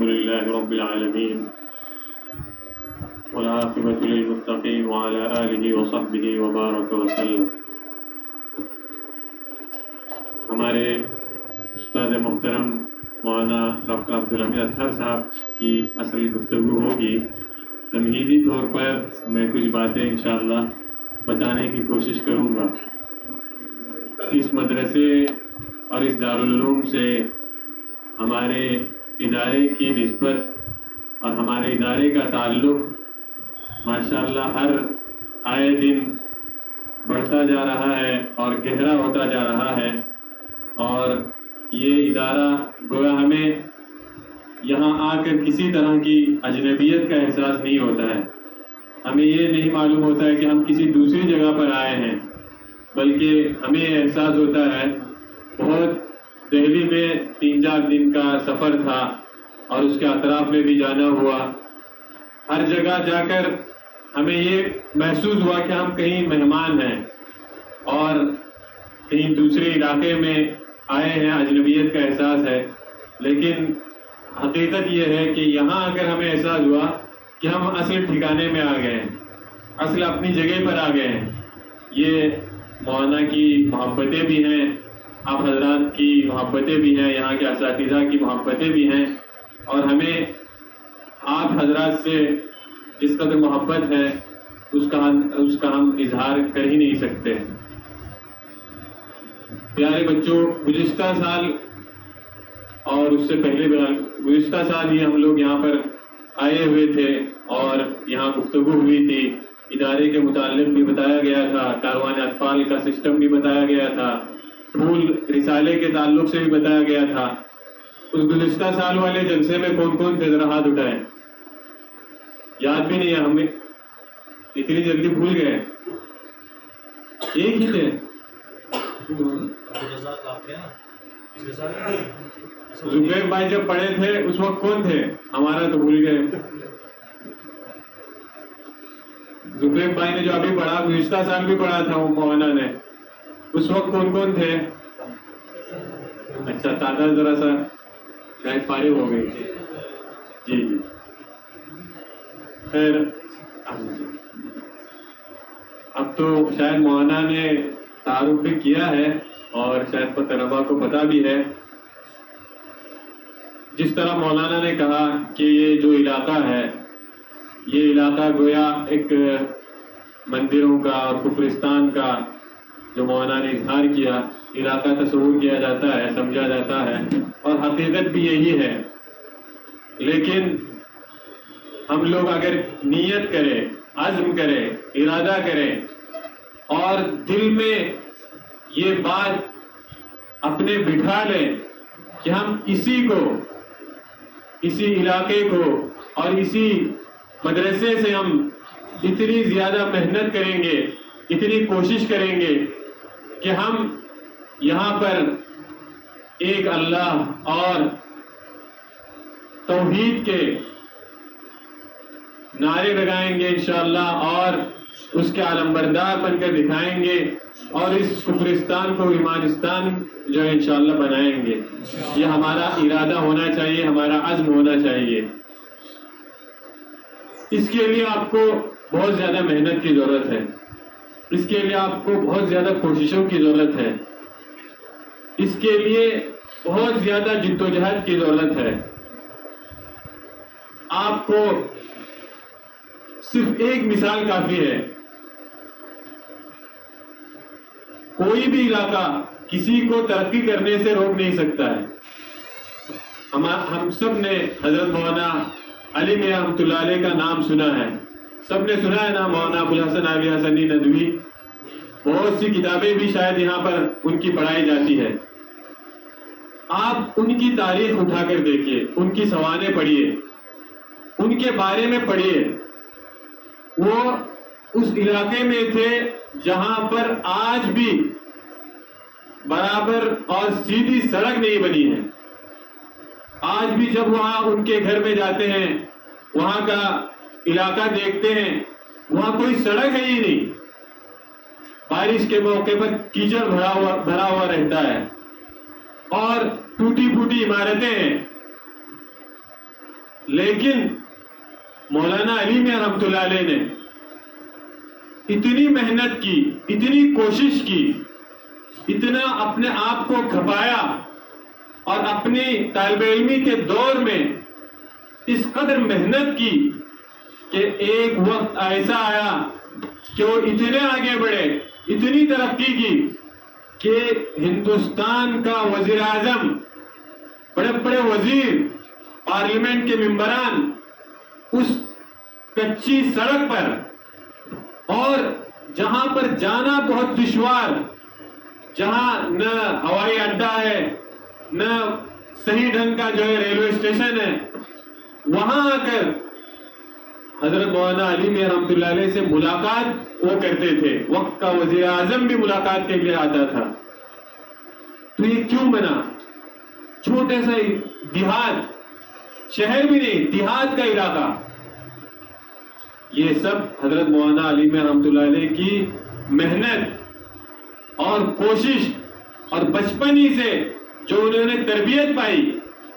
لله رب العالمين والعاقبة للمتقين وعلى آله وصحبه وبارك وسلم. ہمارے استاد محترم مولانا ڈاکٹر عبدالحمید اطہر صاحب کی اصل گفتگو ہوگی. تمہیدی طور پر میں کچھ باتیں انشاءاللہ بتانے کی کوشش کروں گا. اس مدرسے اور اس دارالعلوم سے ہمارے ادارے کی نسبت اور ہمارے ادارے کا تعلق ماشاءاللہ ہر آئے دن بڑھتا جا رہا ہے اور گہرا ہوتا جا رہا ہے. اور یہ ادارہ گویا ہمیں یہاں آ کر کسی طرح کی اجنبیت کا احساس نہیں ہوتا ہے. ہمیں یہ نہیں معلوم ہوتا ہے کہ ہم کسی دوسری جگہ پر آئے ہیں، بلکہ ہمیں یہ احساس ہوتا ہے بہت دہلی میں 3-4 دن کا سفر تھا اور اس کے اطراف میں بھی جانا ہوا. ہر جگہ جا کر ہمیں یہ محسوس ہوا کہ ہم کہیں مہمان ہیں اور کہیں دوسرے علاقے میں آئے ہیں، اجنبیت کا احساس ہے. لیکن حقیقت یہ ہے کہ یہاں آ کر ہمیں احساس ہوا کہ ہم اصل ٹھکانے میں آ گئے ہیں، اصل اپنی جگہ پر آ گئے ہیں. یہ مولانا کی محبتیں بھی ہیں، آپ حضرات کی محبتیں بھی ہیں، یہاں کے اساتذہ کی محبتیں بھی ہیں، اور ہمیں آپ حضرات سے جس قدر محبت ہے اس کا ہم اظہار کر ہی نہیں سکتے. پیارے بچوں، گزشتہ سال اور اس سے پہلے گزشتہ سال ہی ہم لوگ یہاں پر آئے ہوئے تھے اور یہاں گفتگو ہوئی تھی. ادارے کے متعلق بھی بتایا گیا تھا، کاروان اطفال کا سسٹم بھی بتایا گیا تھا، پھول رسالے کے تعلق سے بھی بتایا گیا تھا. اس گزشتہ سال والے جلسے میں کون کون تھے؟ ذرا ہاتھ اٹھائیں. یاد بھی نہیں ہے ہمیں، اتنی جلدی بھول گئے. ایک ہی تھے. زبیر بھائی جب پڑھے تھے اس وقت کون تھے؟ ہمارا تو بھول گئے. زبیر بھائی نے جو ابھی پڑھا، گزشتہ سال بھی پڑھا تھا وہ مولانا نے، اس وقت کون کون تھے؟ اچھا، تعداد ذرا سا شاید فارغ ہو گئی. جی جی خیر، اب تو شاید مولانا نے تعارف بھی کیا ہے اور شاید طلباء کو پتہ بھی ہے. جس طرح مولانا نے کہا کہ یہ جو علاقہ ہے، یہ علاقہ گویا ایک مندروں کا اور کفرستان کا جو مولانا نے اظہار کیا علاقہ تصور کیا جاتا ہے، سمجھا جاتا ہے، اور حقیقت بھی یہی ہے. لیکن ہم لوگ اگر نیت کریں، عزم کریں، ارادہ کریں اور دل میں یہ بات اپنے بٹھا لیں کہ ہم اسی کو، اسی علاقے کو اور اسی مدرسے سے ہم اتنی زیادہ محنت کریں گے، اتنی کوشش کریں گے کہ ہم یہاں پر ایک اللہ اور توحید کے نعرے لگائیں گے انشاءاللہ، اور اس کے علمبردار بن کر دکھائیں گے اور اس کفرستان کو ایمانستان جو ہے انشاءاللہ بنائیں گے. یہ ہمارا ارادہ ہونا چاہیے، ہمارا عزم ہونا چاہیے. اس کے لیے آپ کو بہت زیادہ محنت کی ضرورت ہے، اس کے لیے آپ کو بہت زیادہ کوششوں کی ضرورت ہے، اس کے لیے بہت زیادہ جدوجہد کی ضرورت ہے. آپ کو صرف ایک مثال کافی ہے. کوئی بھی علاقہ کسی کو ترقی کرنے سے روک نہیں سکتا ہے. ہم سب نے حضرت مولانا علی میاں رحمۃ اللہ علیہ کا نام سنا ہے، سب نے سنا ہے نا، مولانا ابوالحسن علی حسنی ندوی. بہت سی کتابیں بھی شاید یہاں پر ان کی پڑھائی جاتی ہے. آپ ان کی تاریخ اٹھا کر دیکھیے، ان کی سوانح پڑھیے، ان کے بارے میں پڑھیے. وہ اس علاقے میں تھے جہاں پر آج بھی برابر اور سیدھی سڑک نہیں بنی ہے. آج بھی جب وہاں ان کے گھر میں جاتے ہیں، وہاں کا علاقہ دیکھتے ہیں، وہاں کوئی سڑک ہے ہی نہیں. بارش کے موقع پر کیچڑ بھرا ہوا رہتا ہے اور ٹوٹی پھوٹی عمارتیں ہیں. لیکن مولانا علی میاں رحمۃ اللہ علیہ نے اتنی محنت کی، اتنی کوشش کی، اتنا اپنے آپ کو کھپایا اور اپنی طالب علمی کے دور میں اس قدر محنت کی کہ ایک وقت ایسا آیا کہ وہ اتنے آگے بڑھے، اتنی ترقی کی کہ ہندوستان کا وزیر اعظم، بڑے بڑے وزیر، پارلیمنٹ کے ممبران اس کچی سڑک پر، اور جہاں پر جانا بہت دشوار، جہاں نہ ہوائی اڈا ہے، نہ صحیح ڈھنگ کا جو ہے ریلوے اسٹیشن ہے، وہاں آ کر حضرت مولانا علی میاں رحمۃ اللہ علیہ سے ملاقات وہ کرتے تھے۔ وقت کا وزیر اعظم بھی ملاقات کے لیے آتا تھا۔ تو یہ کیوں بنا؟ چھوٹے سا دیہات، شہر بھی نہیں، دیہات کا علاقہ، یہ سب حضرت مولانا علی میاں رحمۃ اللہ علیہ کی محنت اور کوشش اور بچپن ہی سے جو انہوں نے تربیت پائی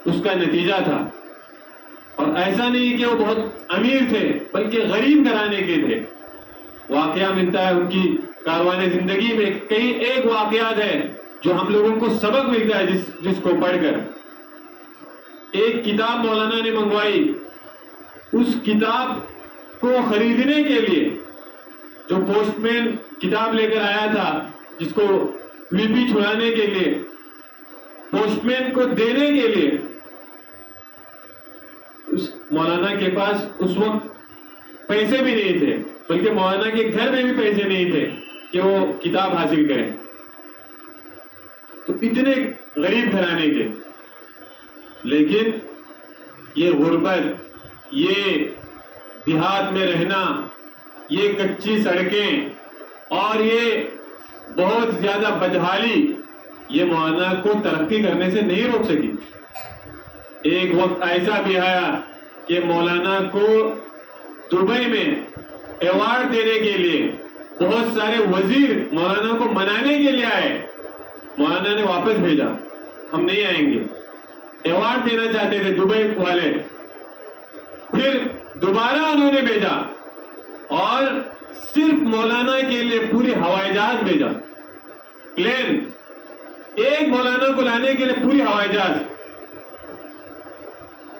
اس کا نتیجہ تھا۔ اور ایسا نہیں کہ وہ بہت امیر تھے، بلکہ غریب گھرانے کے تھے۔ واقعہ ملتا ہے ان کی کاروان زندگی میں، کئی ایک واقعات ہے جو ہم لوگوں کو سبق ملتا ہے جس کو پڑھ کر۔ ایک کتاب مولانا نے منگوائی، اس کتاب کو خریدنے کے لیے جو پوسٹ مین کتاب لے کر آیا تھا، جس کو وی پی چھڑانے کے لیے، پوسٹ مین کو دینے کے لیے، اس مولانا کے پاس اس وقت پیسے بھی نہیں تھے، بلکہ مولانا کے گھر میں بھی پیسے نہیں تھے کہ وہ کتاب حاصل کریں۔ تو اتنے غریب گھرانے کے، لیکن یہ غربت، یہ دیہات میں رہنا، یہ کچی سڑکیں اور یہ بہت زیادہ بدحالی، یہ مولانا کو ترقی کرنے سے نہیں روک سکی۔ ایک وقت ایسا بھی آیا کہ مولانا کو دبئی میں ایوارڈ دینے کے لیے بہت سارے وزیر مولانا کو منانے کے لیے آئے، مولانا نے واپس بھیجا، ہم نہیں آئیں گے۔ ایوارڈ دینا چاہتے تھے دبئی والے، پھر دوبارہ انہوں نے بھیجا اور صرف مولانا کے لیے پوری ہوائی جہاز بھیجا، پلین، ایک مولانا کو لانے کے لیے پوری ہوائی جہاز۔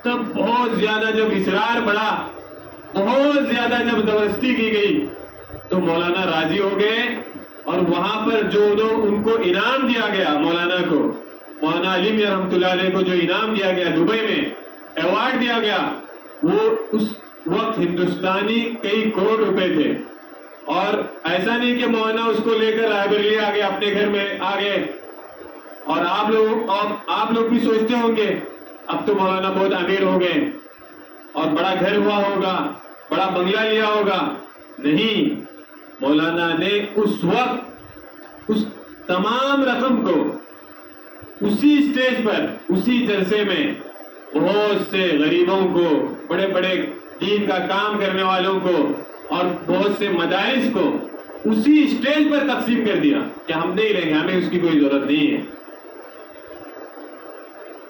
تب بہت زیادہ جب اصرار بڑھا، بہت زیادہ جب زبردستی کی گئی، تو مولانا راضی ہو گئے، اور وہاں پر جو ان کو انعام دیا گیا، مولانا کو، مولانا علی میاں رحمۃ اللہ علیہ کو جو انعام دیا گیا دبئی میں، ایوارڈ دیا گیا، وہ اس وقت ہندوستانی کئی کروڑ روپے تھے۔ اور ایسا نہیں کہ مولانا اس کو لے کر رائے بریلی آ گئے، اپنے گھر میں آ گئے۔ اور آپ لوگ بھی سوچتے ہوں گے اب تو مولانا بہت امیر ہو گئے اور بڑا گھر ہوا ہوگا، بڑا بنگلہ لیا ہوگا۔ نہیں، مولانا نے اس وقت اس تمام رقم کو اسی اسٹیج پر، اسی جلسے میں بہت سے غریبوں کو، بڑے بڑے دین کا کام کرنے والوں کو اور بہت سے مدارس کو اسی اسٹیج پر تقسیم کر دیا کہ ہم نہیں لیں گے، ہمیں اس کی کوئی ضرورت نہیں ہے۔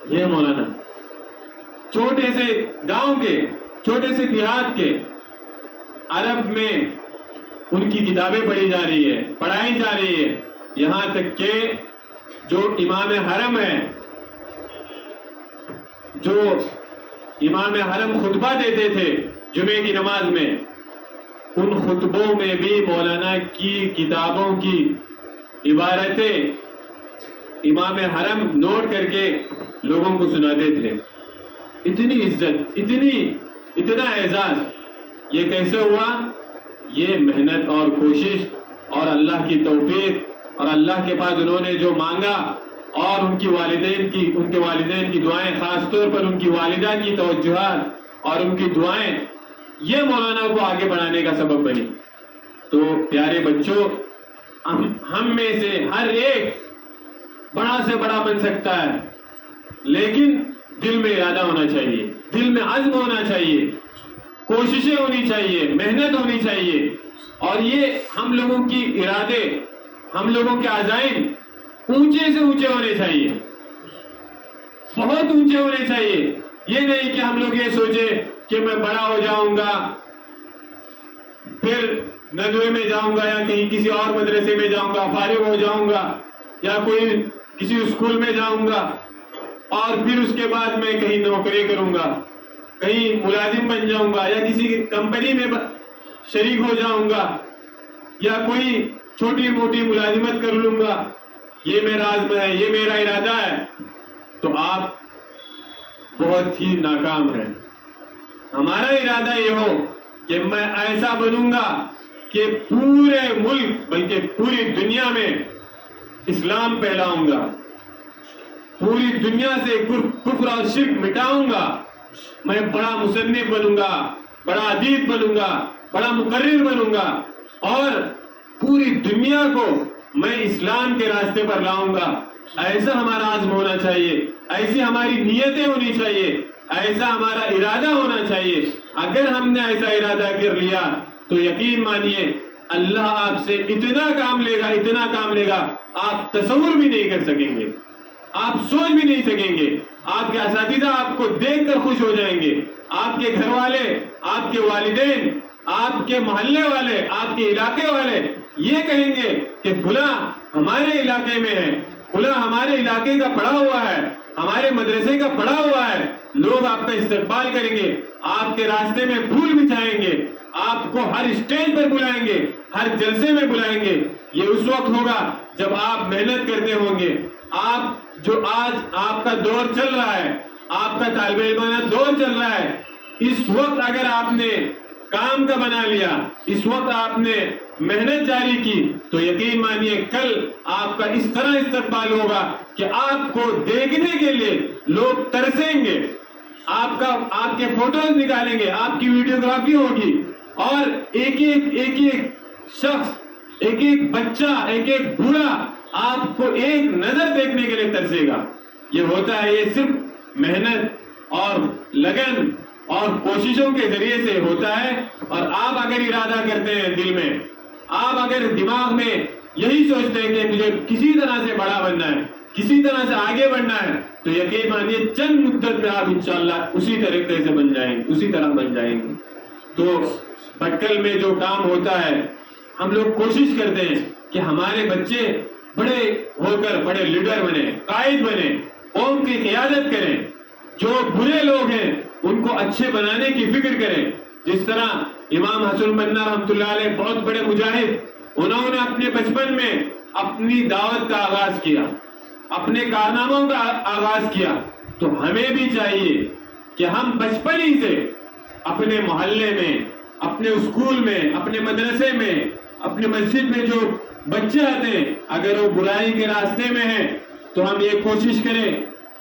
یہ مولانا چھوٹے سے گاؤں کے، چھوٹے سے دیہات کے، عرب میں ان کی کتابیں پڑھی جا رہی ہے، پڑھائی جا رہی ہے، یہاں تک کہ جو امام حرم ہے، جو امام حرم خطبہ دیتے تھے جمعے کی نماز میں، ان خطبوں میں بھی مولانا کی کتابوں کی عبارتیں امام حرم نوٹ کر کے لوگوں کو سناتے تھے۔ اتنی عزت، اتنا اعزاز، یہ کیسے ہوا؟ یہ محنت اور کوشش اور اللہ کی توفیق اور اللہ کے پاس انہوں نے جو مانگا، اور ان کے والدین کی دعائیں، خاص طور پر ان کی والدہ کی توجہات اور ان کی دعائیں، یہ مولانا کو آگے بڑھانے کا سبب بنی۔ تو پیارے بچوں، ہم میں سے ہر ایک بڑا سے بڑا بن سکتا ہے، لیکن دل میں ارادہ ہونا چاہیے، دل میں عزم ہونا چاہیے، کوششیں ہونی چاہیے، محنت ہونی چاہیے، اور یہ ہم لوگوں کی ارادے، ہم لوگوں کے عزائم اونچے سے اونچے ہونے چاہیے، بہت اونچے ہونے چاہیے، یہ نہیں کہ ہم لوگ یہ سوچے کہ میں بڑا ہو جاؤں گا پھر ندوے میں جاؤں گا یا کہیں کسی اور مدرسے میں جاؤں گا، فارغ ہو جاؤں گا یا کوئی کسی اسکول میں جاؤں گا اور پھر اس کے بعد میں کہیں نوکری کروں گا، کہیں ملازم بن جاؤں گا یا کسی کمپنی میں شریک ہو جاؤں گا یا کوئی چھوٹی موٹی ملازمت کر لوں گا، یہ میرا عزم ہے، یہ میرا ارادہ ہے، تو آپ بہت ہی ناکام ہیں۔ ہمارا ارادہ یہ ہو کہ میں ایسا بنوں گا کہ پورے ملک بلکہ پوری دنیا میں اسلام پھیلاؤں گا، پوری دنیا سے کفر اور شرک مٹاؤں گا، میں بڑا مصنف بنوں گا، بڑا ادیب بنوں گا، بڑا مقرر بنوں گا اور پوری دنیا کو میں اسلام کے راستے پر لاؤں گا۔ ایسا ہمارا عزم ہونا چاہیے، ایسی ہماری نیتیں ہونی چاہیے، ایسا ہمارا ارادہ ہونا چاہیے۔ اگر ہم نے ایسا ارادہ کر لیا تو یقین مانیے اللہ آپ سے اتنا کام لے گا، اتنا کام لے گا، آپ تصور بھی نہیں کر سکیں گے، آپ سوچ بھی نہیں سکیں گے۔ آپ کے اساتذہ آپ کو دیکھ کر خوش ہو جائیں گے، آپ کے گھر والے، آپ کے والدین، آپ کے محلے والے، آپ کے علاقے والے یہ کہیں گے کہ فلاں ہمارے علاقے میں ہے، فلاں ہمارے علاقے کا پڑھا ہوا ہے، ہمارے مدرسے کا پڑھا ہوا ہے۔ لوگ آپ کا استقبال کریں گے، آپ کے راستے میں پھول بچھائیں گے، آپ کو ہر اسٹیج پر بلائیں گے، ہر جلسے میں بلائیں گے۔ یہ اس وقت ہوگا جب آپ محنت کرتے ہوں گے۔ آپ جو آج آپ کا دور چل رہا ہے، آپ کا طالب علمانہ دور چل رہا ہے، اس وقت اگر آپ نے کام کا بنا لیا، اس وقت آپ نے محنت جاری کی تو یقین مانیے کل آپ کا اس طرح استقبال ہوگا کہ آپ کو دیکھنے کے لیے لوگ ترسیں گے، آپ کے فوٹوز نکالیں گے، آپ کی ویڈیوگرافی ہوگی اور ایک ایک شخص، ایک ایک بچہ، ایک ایک بوڑھا آپ کو ایک نظر دیکھنے کے لیے ترسے گا۔ یہ ہوتا ہے، یہ صرف محنت اور لگن اور کوششوں کے ذریعے سے ہوتا ہے۔ اور آپ اگر ارادہ کرتے ہیں دل میں، آپ اگر دماغ میں یہی سوچتے ہیں کہ مجھے کسی طرح سے بڑا بننا ہے، کسی طرح سے آگے بڑھنا ہے، تو یقین مانیے چند مدت میں آپ انشاءاللہ اسی طریقے سے بن جائیں گے، اسی طرح بن جائیں گے۔ تو بٹکل میں جو کام ہوتا ہے، ہم لوگ کوشش کرتے ہیں کہ ہمارے بچے بڑے ہو کر بڑے لیڈر بنے، قائد بنے، قوم کی قیادت کریں، جو برے لوگ ہیں ان کو اچھے بنانے کی فکر کریں۔ جس طرح امام حسن بنا رحمۃ اللہ علیہ بہت بڑے مجاہد، انہوں نے اپنے بچپن میں اپنی دعوت کا آغاز کیا، اپنے کارناموں کا آغاز کیا، تو ہمیں بھی چاہیے کہ ہم بچپن ہی سے اپنے محلے میں، اپنے اسکول میں، اپنے مدرسے میں، اپنے مسجد میں جو بچے آتے ہیں اگر وہ برائی کے راستے میں ہیں تو ہم یہ کوشش کریں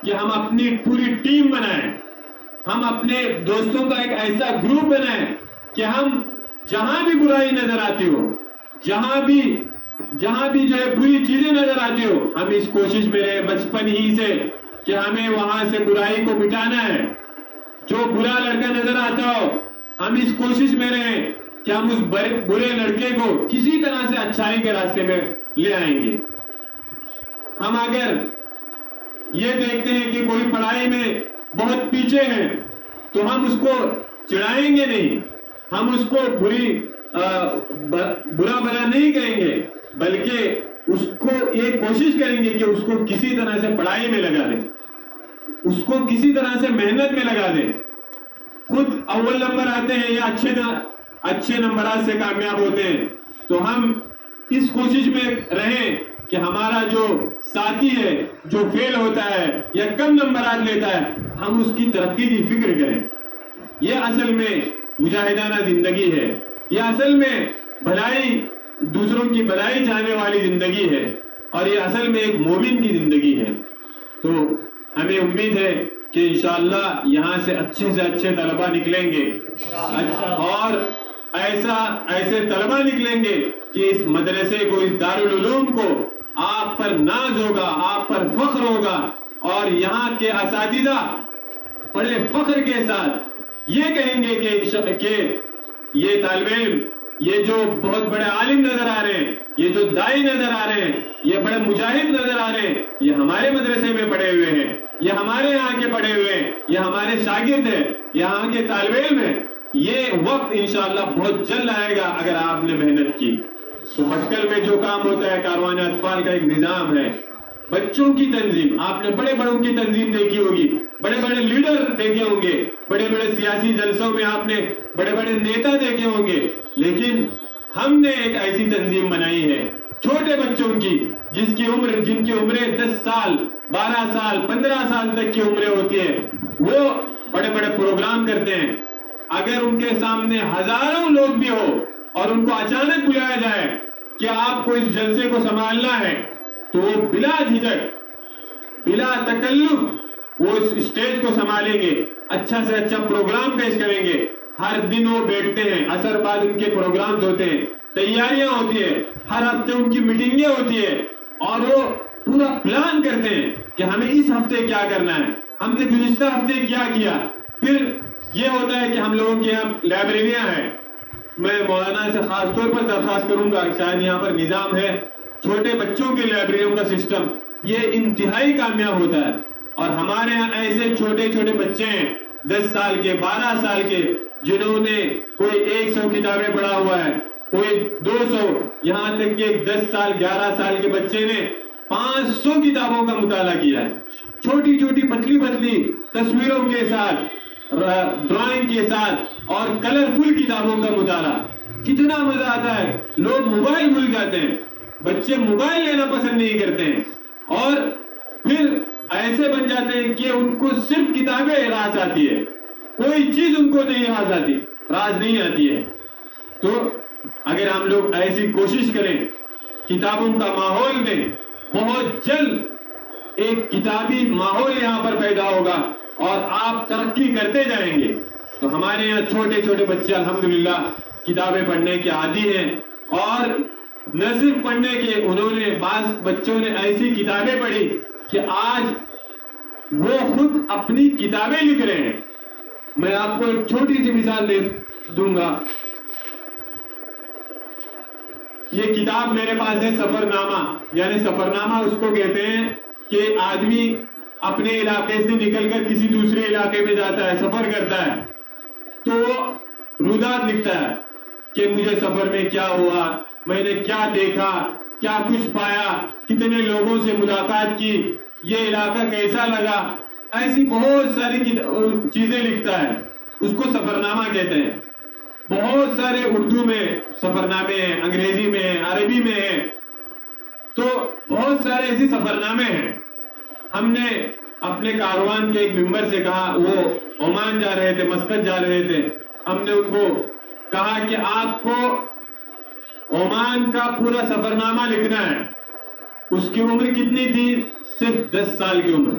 کہ ہم اپنی پوری ٹیم بنائیں، ہم اپنے دوستوں کا ایک ایسا گروپ بنائیں کہ ہم جہاں بھی برائی نظر آتی ہو، جہاں بھی جو ہے بری چیزیں نظر آتی ہو، ہم اس کوشش میں رہے بچپن ہی سے کہ ہمیں وہاں سے برائی کو مٹانا ہے۔ جو برا لڑکا نظر آتا ہو، ہم اس کوشش میں رہیں کہ ہم اس برے لڑکے کو کسی طرح سے اچھائی کے راستے میں لے آئیں گے۔ ہم اگر یہ دیکھتے ہیں کہ کوئی پڑھائی میں بہت پیچھے ہے تو ہم اس کو چڑھائیں گے نہیں، ہم اس کو برا بھلا نہیں کہیں گے، بلکہ اس کو یہ کوشش کریں گے کہ اس کو کسی طرح سے پڑھائی میں لگا دیں، اس کو کسی طرح سے محنت میں لگا دیں۔ خود اول نمبر آتے ہیں یا اچھے نمبرات سے کامیاب ہوتے ہیں، تو ہم اس کوشش میں رہیں کہ ہمارا جو ساتھی ہے جو فیل ہوتا ہے یا کم نمبرات لیتا ہے، ہم اس کی ترقی کی فکر کریں۔ یہ اصل میں مجاہدانہ زندگی ہے، یہ اصل میں بھلائی، دوسروں کی بھلائی چاہنے والی زندگی ہے، اور یہ اصل میں ایک مومن کی زندگی ہے۔ تو ہمیں امید ہے کہ انشاءاللہ یہاں سے اچھے طلبہ نکلیں گے، اور ایسے طلبہ نکلیں گے کہ اس مدرسے کو، اس دارالعلوم کو آپ پر ناز ہوگا، آپ پر فخر ہوگا، اور یہاں کے اساتذہ بڑے فخر کے ساتھ یہ کہیں گے کہ یہ طالب علم، یہ جو بہت بڑے عالم نظر آ رہے ہیں، یہ جو دائی نظر آ رہے ہیں، یہ بڑے مجاہد نظر آ رہے ہیں، یہ ہمارے مدرسے میں پڑھے ہوئے ہیں، یہ ہمارے یہاں کے پڑھے ہوئے ہیں، یہ ہمارے شاگرد ہیں، یہاں کے طالب علم ہیں. یہ وقت انشاءاللہ بہت جلد آئے گا اگر آپ نے محنت کی. تو مٹکل میں جو کام ہوتا ہے، کاروان اطفال کا ایک نظام ہے، بچوں کی تنظیم. آپ نے بڑے بڑوں کی تنظیم دیکھی ہوگی، بڑے بڑے لیڈر دیکھے ہوں گے، بڑے بڑے سیاسی جلسوں میں آپ نے بڑے بڑے نیتا دیکھے ہوں گے، لیکن ہم نے ایک ایسی تنظیم بنائی ہے چھوٹے بچوں کی، جن کی عمریں 10 سال 12 سال 15 سال تک کی عمریں ہوتی ہے. وہ بڑے بڑے پروگرام کرتے ہیں. اگر ان کے سامنے ہزاروں لوگ بھی ہو اور ان کو اچانک بلایا جائے کہ آپ کو اس جلسے کو سنبھالنا ہے، تو وہ بلا جھجک بلا تکلف وہ اس اسٹیج کو سنبھالیں گے، اچھا سے اچھا پروگرام پیش کریں گے. ہر دن وہ بیٹھتے ہیں، عصر بعد ان کے پروگرامز ہوتے ہیں، تیاریاں ہوتی ہیں، ہر ہفتے ان کی میٹنگیں ہوتی ہے، اور وہ پورا پلان کرتے ہیں کہ ہمیں اس ہفتے کیا کرنا ہے، ہم نے گزشتہ ہفتے کیا کیا. پھر یہ ہوتا ہے کہ ہم لوگوں کے یہاں لائبریریاں ہیں. میں مولانا سے خاص طور پر درخواست کروں گا، شاید یہاں پر نظام ہے چھوٹے بچوں کے لائبریریوں کا سسٹم، یہ انتہائی کامیاب ہوتا ہے. اور ہمارے یہاں ایسے چھوٹے چھوٹے بچے ہیں 10 سال کے 12 سال کے، جنہوں نے کوئی 100 کتابیں پڑھا ہوا ہے، کوئی 200، یہاں تک کہ 10 سال 11 سال کے بچے نے 500 کتابوں کا مطالعہ کیا ہے. چھوٹی چھوٹی پتلی پتلی تصویروں کے ساتھ، ڈرائنگ کے ساتھ اور کلرفل کتابوں کا مطالعہ. کتنا مزہ آتا ہے. لوگ موبائل بھول جاتے ہیں، بچے موبائل لینا پسند نہیں کرتے ہیں، اور پھر ایسے بن جاتے ہیں کہ ان کو صرف کتابیں راز آتی ہے، کوئی چیز ان کو نہیں راز نہیں آتی ہے. تو اگر ہم لوگ ایسی کوشش کریں، کتابوں کا ماحول دیں، بہت جلد ایک کتابی ماحول یہاں پر پیدا ہوگا اور آپ ترقی کرتے جائیں گے. تو ہمارے یہاں چھوٹے چھوٹے بچے الحمدللہ کتابیں پڑھنے کے عادی ہیں، اور نہ صرف پڑھنے کے، انہوں نے بعض بچوں نے ایسی کتابیں پڑھی کہ آج وہ خود اپنی کتابیں لکھ رہے ہیں. میں آپ کو ایک چھوٹی سی مثال دوں گا. یہ کتاب میرے پاس ہے، سفر نامہ. یعنی سفر نامہ اس کو کہتے ہیں کہ آدمی اپنے علاقے سے نکل کر کسی دوسرے علاقے میں جاتا ہے، سفر کرتا ہے، تو وہ رودات لکھتا ہے کہ مجھے سفر میں کیا ہوا، میں نے کیا دیکھا، کیا کچھ پایا، کتنے لوگوں سے ملاقات کی، یہ علاقہ کیسا لگا. ایسی بہت ساری چیزیں لکھتا ہے، اس کو سفر نامہ کہتے ہیں. بہت سارے اردو میں سفر نامے ہیں، انگریزی میں ہیں، عربی میں ہیں. تو بہت سارے ایسے سفر نامے ہیں. ہم نے اپنے کاروان کے ایک ممبر سے کہا، وہ عمان جا رہے تھے، مسقط جا رہے تھے. ہم نے ان کو کہا کہ آپ کو عمان کا پورا سفر نامہ لکھنا ہے. اس کی عمر کتنی تھی؟ صرف 10 سال کی عمر.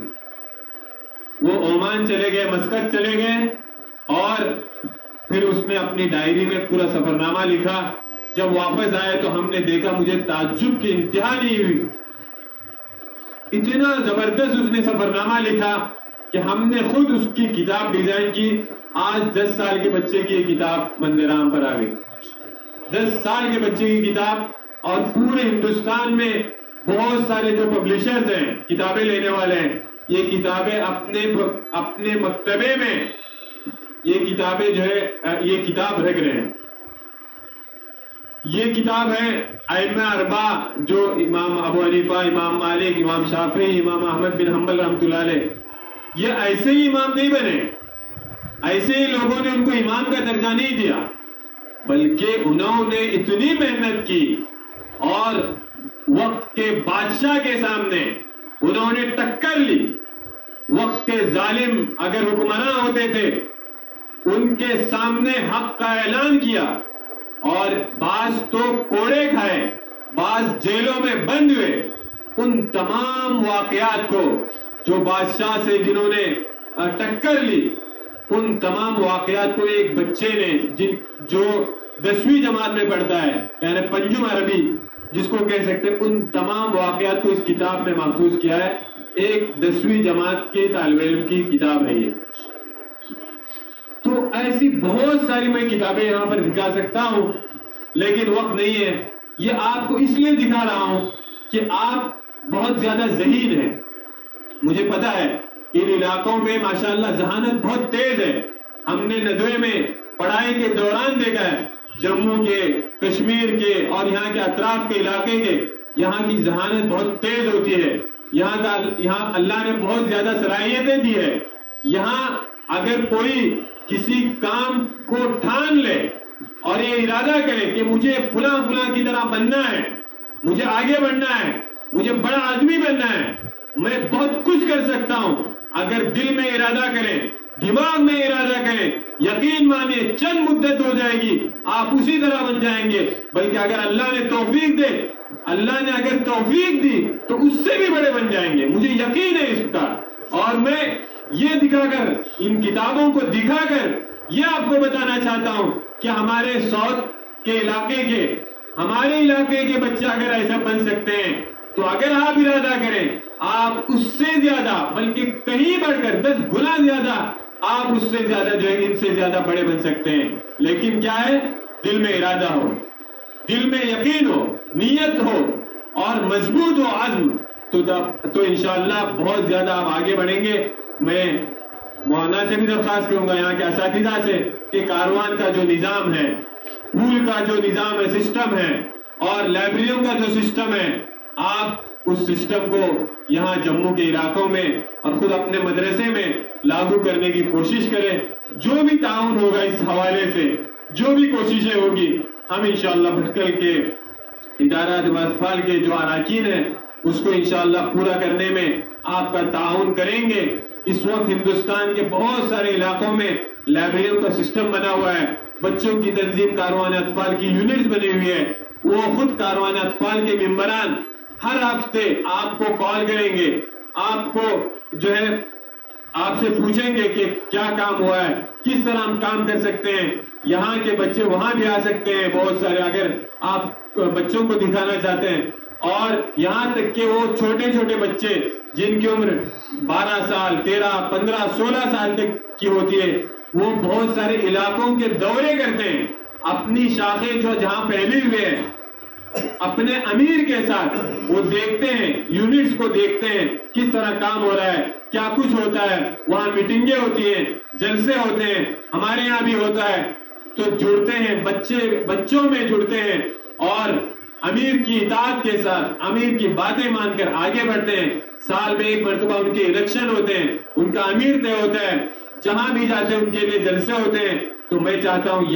وہ عمان چلے گئے، مسقط چلے گئے، اور پھر اس نے اپنی ڈائری میں پورا سفر نامہ لکھا. جب واپس آئے تو ہم نے دیکھا، مجھے تعجب کی انتہا نہیں ہوئی. اتنا زبردست اس نے سفر نامہ لکھا کہ ہم نے خود اس کی کتاب ڈیزائن کی. آج 10 سال کے بچے کی یہ کتاب منظر عام پر آ گئی. 10 سال کے بچے کی کتاب. اور پورے ہندوستان میں بہت سارے جو پبلشرز ہیں، کتابیں لینے والے ہیں، یہ کتابیں اپنے مکتبے میں یہ کتابیں جو ہے یہ کتاب رکھ رہے ہیں. یہ کتاب ہے ائمہ اربعہ، جو امام ابو حنیفہ، امام مالک، امام شافعی، امام احمد بن حنبل رحمۃ اللہ علیہ. یہ ایسے ہی امام نہیں بنے، ایسے ہی لوگوں نے ان کو امام کا درجہ نہیں دیا، بلکہ انہوں نے اتنی محنت کی اور وقت کے بادشاہ کے سامنے انہوں نے ٹکر لی. وقت کے ظالم اگر حکمراں ہوتے تھے، ان کے سامنے حق کا اعلان کیا، اور بعض تو کوڑے کھائے، بعض جیلوں میں بند ہوئے. ان تمام واقعات کو، جو بادشاہ سے جنہوں نے ٹکر لی، ان تمام واقعات کو ایک بچے نے جو 10ویں جماعت میں پڑھتا ہے، یعنی پنجم عربی جس کو کہہ سکتے ہیں، ان تمام واقعات کو اس کتاب میں محفوظ کیا ہے. ایک 10ویں جماعت کے طالب علم کی کتاب ہے یہ. تو ایسی بہت ساری میں کتابیں یہاں پر دکھا سکتا ہوں، لیکن وقت نہیں ہے. یہ آپ کو اس لیے دکھا رہا ہوں کہ آپ بہت زیادہ ذہین ہیں. مجھے پتا ہے ان علاقوں میں ماشاءاللہ ذہانت بہت تیز ہے. ہم نے ندوے میں پڑھائی کے دوران دیکھا ہے جموں کے، کشمیر کے اور یہاں کے اطراف کے علاقے کے، یہاں کی ذہانت بہت تیز ہوتی ہے. یہاں اللہ نے بہت زیادہ صلاحیتیں دی ہے. یہاں اگر کوئی کسی کام کو ٹھان لے اور یہ ارادہ کرے کہ مجھے فلاں فلاں کی طرح بننا ہے، مجھے آگے بڑھنا ہے، مجھے بڑا آدمی بننا ہے، میں بہت کچھ کر سکتا ہوں، اگر دل میں ارادہ کریں، دماغ میں ارادہ کریں، یقین مانے چند مدت ہو جائے گی آپ اسی طرح بن جائیں گے. بلکہ اگر اللہ نے توفیق دے، اللہ نے اگر توفیق دی تو اس سے بھی بڑے بن جائیں گے، مجھے یقین ہے اس کا. اور میں یہ دکھا کر، ان کتابوں کو دکھا کر یہ آپ کو بتانا چاہتا ہوں کہ ہمارے ساؤتھ کے علاقے کے، ہمارے علاقے کے بچے اگر ایسا بن سکتے ہیں تو اگر آپ ارادہ کریں آپ اس سے زیادہ، بلکہ کہیں بڑھ کر 10 گنا زیادہ، آپ اس سے زیادہ جو ہے ان سے زیادہ بڑے بن سکتے ہیں. لیکن کیا ہے؟ دل میں ارادہ ہو، دل میں یقین ہو، نیت ہو اور مضبوط ہو عزم، تو انشاءاللہ بہت زیادہ آپ آگے بڑھیں گے. میں مولانا سے بھی درخواست کروں گا، یہاں کے اساتذہ سے، کہ کاروان کا جو نظام ہے، پھول کا جو نظام ہے، سسٹم ہے، اور لائبریریوں کا جو سسٹم ہے، آپ اس سسٹم کو یہاں جموں کے علاقوں میں اور خود اپنے مدرسے میں لاگو کرنے کی کوشش کریں. جو بھی تعاون ہوگا اس حوالے سے، جو بھی کوششیں ہوگی، ہم انشاءاللہ بھٹکل کے ادارہ اطفال کے جو اراکین ہیں اس کو انشاءاللہ پورا کرنے میں آپ کا تعاون کریں گے. اس وقت ہندوستان کے بہت سارے علاقوں میں لائبریریوں کا سسٹم بنا ہوا ہے، بچوں کی تنظیم کاروان اطفال کی یونٹس بنی ہوئی ہے. وہ خود کاروان اطفال کے ممبران ہر ہفتے آپ کو کال کریں گے، آپ کو جو ہے آپ سے پوچھیں گے کہ کیا کام ہوا ہے، کس طرح ہم کام کر سکتے ہیں. یہاں کے بچے وہاں بھی آ سکتے ہیں بہت سارے، اگر آپ بچوں کو دکھانا چاہتے ہیں. اور یہاں تک کہ وہ چھوٹے چھوٹے بچے جن کی عمر 12 سال 13 15 16 سال تک کی ہوتی ہے، وہ بہت سارے علاقوں کے دورے کرتے ہیں، اپنی شاخیں جو جہاں پھیلی ہوئے ہیں اپنے امیر کے ساتھ وہ دیکھتے ہیں، یونٹس کو دیکھتے ہیں کس طرح کام ہو رہا ہے، کیا کچھ ہوتا ہے. وہاں میٹنگیں ہوتی ہیں، جلسے ہوتے ہیں، ہمارے یہاں بھی ہوتا ہے. تو جڑتے ہیں بچوں میں جڑتے ہیں اور امیر کی اطاعت کے ساتھ امیر کی باتیں مان کر آگے بڑھتے ہیں. سال میں ایک مرتبہ ان کے الیکشن ہوتے ہیں، ان کا امیر طے ہوتا ہے، جہاں بھی جاتے ہیں ان کے لیے جلسے ہوتے ہیں. تو میں چاہتا ہوں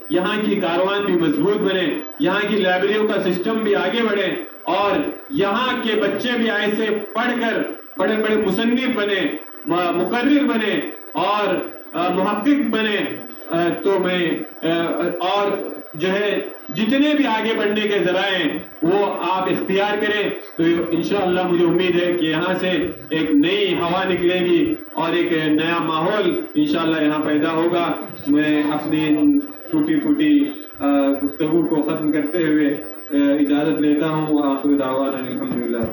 یہاں کی کاروان بھی مضبوط بنے، یہاں کی لائبریریوں کا سسٹم بھی آگے بڑھے اور یہاں کے بچے بھی ایسے پڑھ کر بڑے بڑے مصنف بنے، مقرر بنے اور محقق بنے. تو میں اور جو ہے جتنے بھی آگے بڑھنے کے ذرائع ہیں وہ آپ اختیار کریں. تو انشاءاللہ مجھے امید ہے کہ یہاں سے ایک نئی ہوا نکلے گی اور ایک نیا ماحول انشاءاللہ یہاں پیدا ہوگا. میں اپنی ٹوٹی پھوٹی گفتگو کو ختم کرتے ہوئے اجازت لیتا ہوں. آخر دعوانا الحمدللہ.